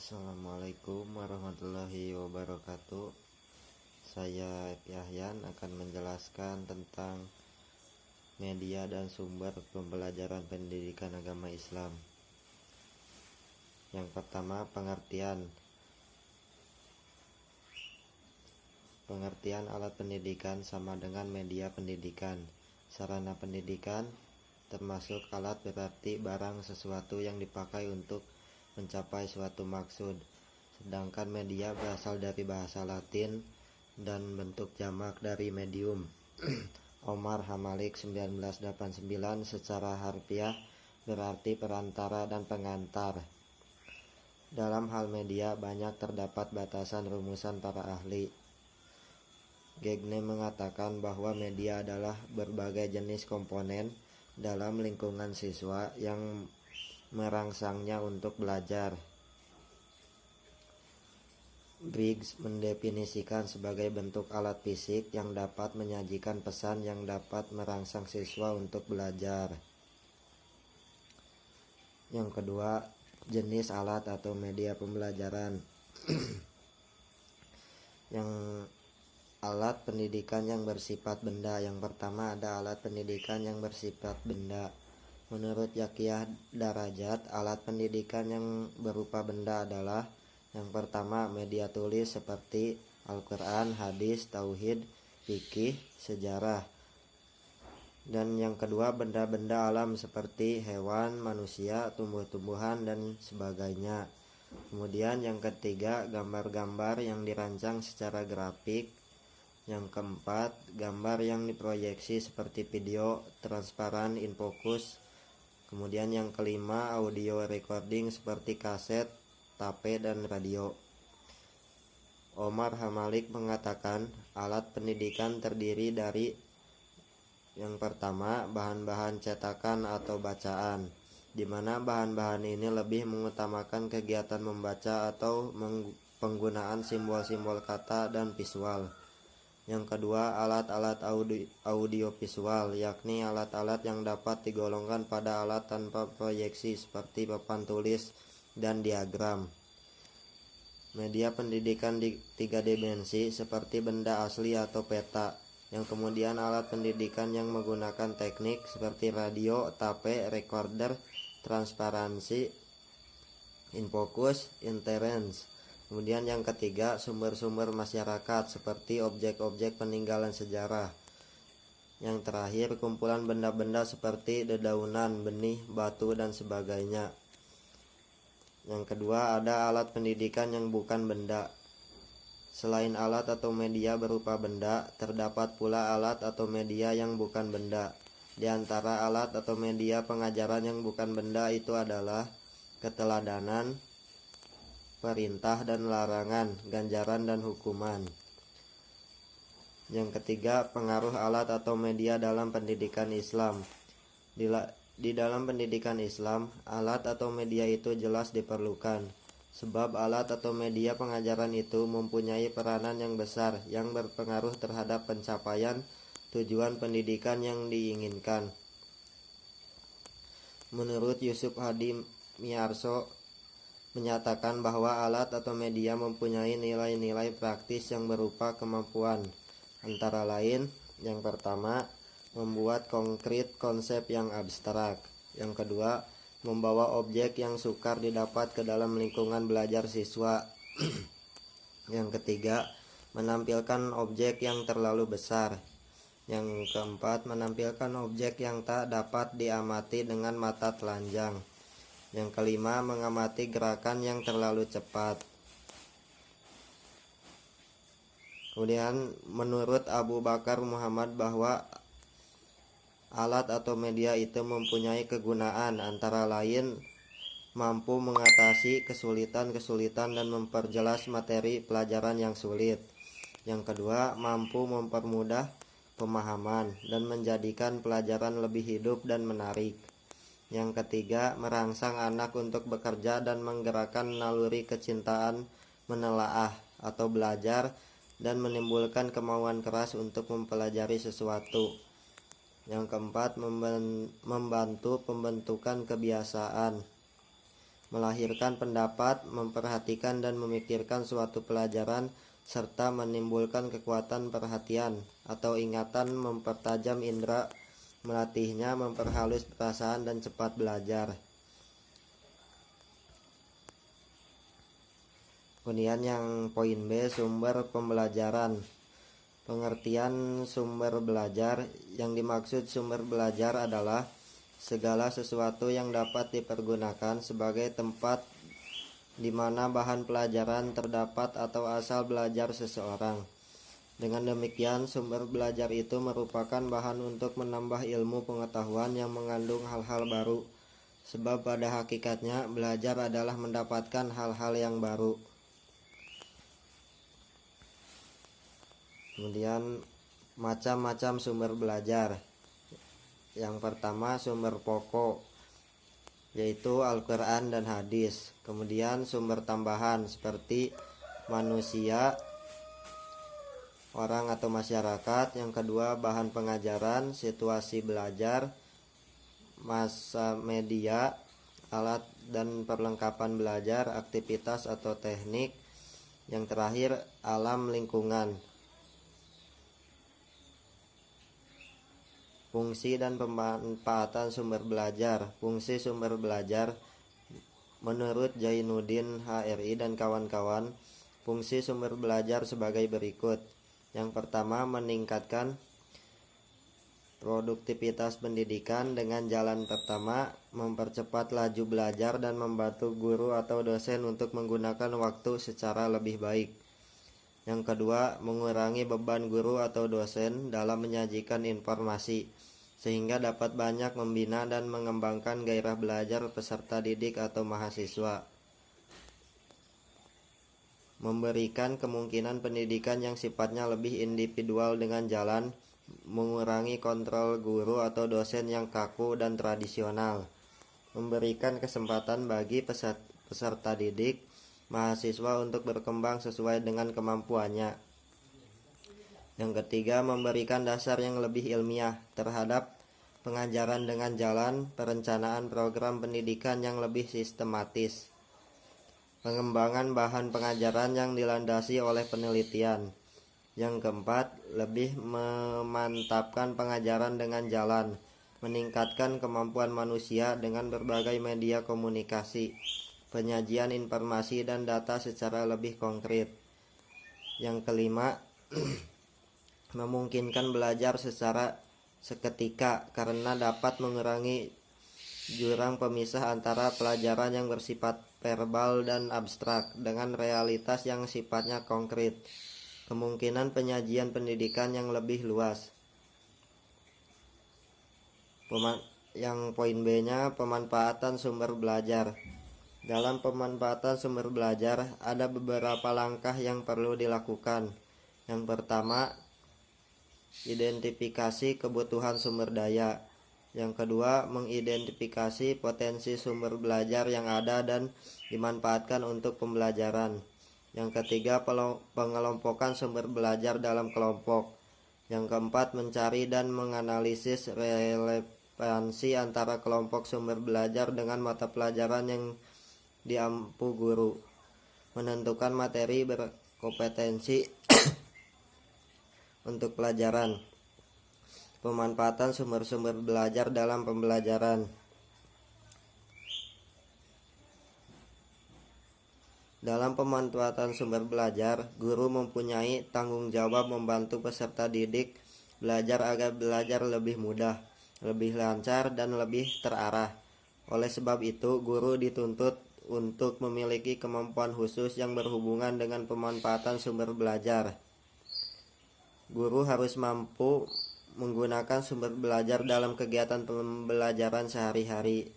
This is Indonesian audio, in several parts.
Assalamualaikum warahmatullahi wabarakatuh. Saya Yahyan akan menjelaskan tentang media dan sumber pembelajaran pendidikan agama Islam. Yang pertama, pengertian alat pendidikan sama dengan media pendidikan. Sarana pendidikan termasuk alat, berarti barang sesuatu yang dipakai untuk mencapai suatu maksud. Sedangkan media berasal dari bahasa Latin dan bentuk jamak dari medium. Omar Hamalik 1989. Secara harfiah berarti perantara dan pengantar. Dalam hal media banyak terdapat batasan rumusan para ahli. Gagne mengatakan bahwa media adalah berbagai jenis komponen dalam lingkungan siswa yang merangsangnya untuk belajar. Briggs mendefinisikan sebagai bentuk alat fisik yang dapat menyajikan pesan yang dapat merangsang siswa untuk belajar. Yang kedua, jenis alat atau media pembelajaran. Yang alat pendidikan yang bersifat benda. Yang pertama ada alat pendidikan yang bersifat benda. Menurut Yakiyah Darajat, alat pendidikan yang berupa benda adalah: yang pertama, media tulis seperti Al-Quran, hadis, tauhid, fikih, sejarah. Dan yang kedua, benda-benda alam seperti hewan, manusia, tumbuh-tumbuhan, dan sebagainya. Kemudian yang ketiga, gambar-gambar yang dirancang secara grafik. Yang keempat, gambar yang diproyeksi seperti video, transparan, infocus. Kemudian yang kelima, audio recording seperti kaset, tape, dan radio. Omar Hamalik mengatakan alat pendidikan terdiri dari: yang pertama, bahan-bahan cetakan atau bacaan, di mana bahan-bahan ini lebih mengutamakan kegiatan membaca atau penggunaan simbol-simbol kata dan visual. Yang kedua, alat-alat audiovisual, yakni alat-alat yang dapat digolongkan pada alat tanpa proyeksi seperti papan tulis dan diagram. Media pendidikan di 3 dimensi seperti benda asli atau peta. Yang kemudian alat pendidikan yang menggunakan teknik seperti radio, tape, recorder, transparansi, infocus, interference. Kemudian yang ketiga, sumber-sumber masyarakat seperti objek-objek peninggalan sejarah. Yang terakhir, kumpulan benda-benda seperti dedaunan, benih, batu, dan sebagainya. Yang kedua, ada alat pendidikan yang bukan benda. Selain alat atau media berupa benda, terdapat pula alat atau media yang bukan benda. Di antara alat atau media pengajaran yang bukan benda itu adalah keteladanan, perintah dan larangan, ganjaran dan hukuman. Yang ketiga, pengaruh alat atau media dalam pendidikan Islam. Di dalam pendidikan Islam, alat atau media itu jelas diperlukan, sebab alat atau media pengajaran itu mempunyai peranan yang besar yang berpengaruh terhadap pencapaian tujuan pendidikan yang diinginkan. Menurut Yusuf Hadi Miarso menyatakan bahwa alat atau media mempunyai nilai-nilai praktis yang berupa kemampuan, antara lain: yang pertama, membuat konkret konsep yang abstrak. Yang kedua, membawa objek yang sukar didapat ke dalam lingkungan belajar siswa. Yang ketiga, menampilkan objek yang terlalu besar. Yang keempat, menampilkan objek yang tak dapat diamati dengan mata telanjang. Yang kelima, mengamati gerakan yang terlalu cepat. Kemudian menurut Abu Bakar Muhammad bahwa alat atau media itu mempunyai kegunaan, antara lain mampu mengatasi kesulitan-kesulitan dan memperjelas materi pelajaran yang sulit. Yang kedua, mampu mempermudah pemahaman dan menjadikan pelajaran lebih hidup dan menarik. Yang ketiga, merangsang anak untuk bekerja dan menggerakkan naluri kecintaan menelaah atau belajar dan menimbulkan kemauan keras untuk mempelajari sesuatu. Yang keempat, membantu pembentukan kebiasaan. melahirkan pendapat, memperhatikan dan memikirkan suatu pelajaran, serta menimbulkan kekuatan perhatian atau ingatan, mempertajam indera, melatihnya, memperhalus perasaan dan cepat belajar. Kemudian yang poin B, sumber pembelajaran. Pengertian sumber belajar. Yang dimaksud sumber belajar adalah segala sesuatu yang dapat dipergunakan sebagai tempat di mana bahan pelajaran terdapat atau asal belajar seseorang. Dengan demikian, sumber belajar itu merupakan bahan untuk menambah ilmu pengetahuan yang mengandung hal-hal baru. Sebab pada hakikatnya, belajar adalah mendapatkan hal-hal yang baru. Kemudian macam-macam sumber belajar. Yang pertama, sumber pokok, yaitu Al-Quran dan hadis. Kemudian sumber tambahan seperti manusia, orang atau masyarakat. Yang kedua, bahan pengajaran, situasi belajar, masa media, alat dan perlengkapan belajar, aktivitas atau teknik. Yang terakhir, alam lingkungan. Fungsi dan pemanfaatan sumber belajar. Fungsi sumber belajar menurut Zainuddin HRI dan kawan-kawan, fungsi sumber belajar sebagai berikut. Yang pertama, meningkatkan produktivitas pendidikan dengan jalan pertama, mempercepat laju belajar dan membantu guru atau dosen untuk menggunakan waktu secara lebih baik. Yang kedua, mengurangi beban guru atau dosen dalam menyajikan informasi, sehingga dapat banyak membina dan mengembangkan gairah belajar peserta didik atau mahasiswa. Memberikan kemungkinan pendidikan yang sifatnya lebih individual dengan jalan mengurangi kontrol guru atau dosen yang kaku dan tradisional. Memberikan kesempatan bagi peserta didik mahasiswa untuk berkembang sesuai dengan kemampuannya. Yang ketiga, memberikan dasar yang lebih ilmiah terhadap pengajaran dengan jalan perencanaan program pendidikan yang lebih sistematis. Pengembangan bahan pengajaran yang dilandasi oleh penelitian. Yang keempat, lebih memantapkan pengajaran dengan jalan, meningkatkan kemampuan manusia dengan berbagai media komunikasi, penyajian informasi dan data secara lebih konkret. Yang kelima, memungkinkan belajar secara seketika karena dapat mengurangi jurang pemisah antara pelajaran yang bersifat verbal dan abstrak dengan realitas yang sifatnya konkret. Kemungkinan penyajian pendidikan yang lebih luas. Yang poin B-nya, pemanfaatan sumber belajar. Dalam pemanfaatan sumber belajar ada beberapa langkah yang perlu dilakukan. Yang pertama, identifikasi kebutuhan sumber daya. Yang kedua, mengidentifikasi potensi sumber belajar yang ada dan dimanfaatkan untuk pembelajaran. Yang ketiga, pengelompokan sumber belajar dalam kelompok. Yang keempat, mencari dan menganalisis relevansi antara kelompok sumber belajar dengan mata pelajaran yang diampu guru. Menentukan materi berkompetensi untuk pelajaran. Pemanfaatan sumber-sumber belajar dalam pembelajaran. Dalam pemanfaatan sumber belajar, guru mempunyai tanggung jawab membantu peserta didik belajar agar belajar lebih mudah, lebih lancar, dan lebih terarah. Oleh sebab itu, guru dituntut untuk memiliki kemampuan khusus yang berhubungan dengan pemanfaatan sumber belajar. Guru harus mampu menggunakan sumber belajar dalam kegiatan pembelajaran sehari-hari.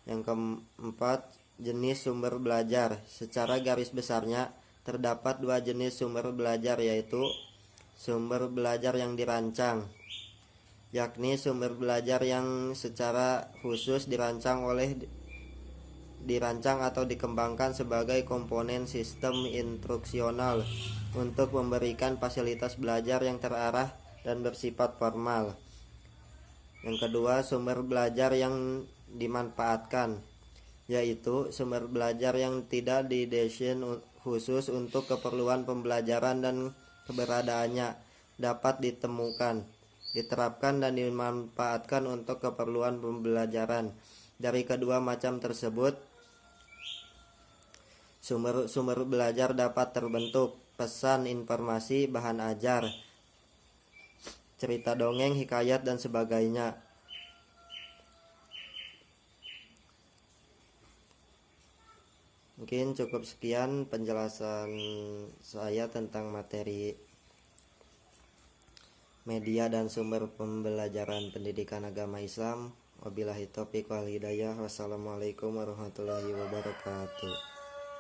Yang keempat, jenis sumber belajar. Secara garis besarnya, terdapat dua jenis sumber belajar, yaitu sumber belajar yang dirancang, yakni sumber belajar yang secara khusus dirancang atau dikembangkan sebagai komponen sistem instruksional untuk memberikan fasilitas belajar yang terarah dan bersifat formal. Yang kedua, sumber belajar yang dimanfaatkan, yaitu sumber belajar yang tidak didesain khusus untuk keperluan pembelajaran dan keberadaannya dapat ditemukan, diterapkan dan dimanfaatkan untuk keperluan pembelajaran. Dari kedua macam tersebut, sumber belajar dapat terbentuk: pesan, informasi, bahan ajar, cerita dongeng, hikayat, dan sebagainya. Mungkin cukup sekian penjelasan saya tentang materi media dan sumber pembelajaran pendidikan agama Islam. Wabillahi taufiq wal hidayah. Wassalamualaikum warahmatullahi wabarakatuh.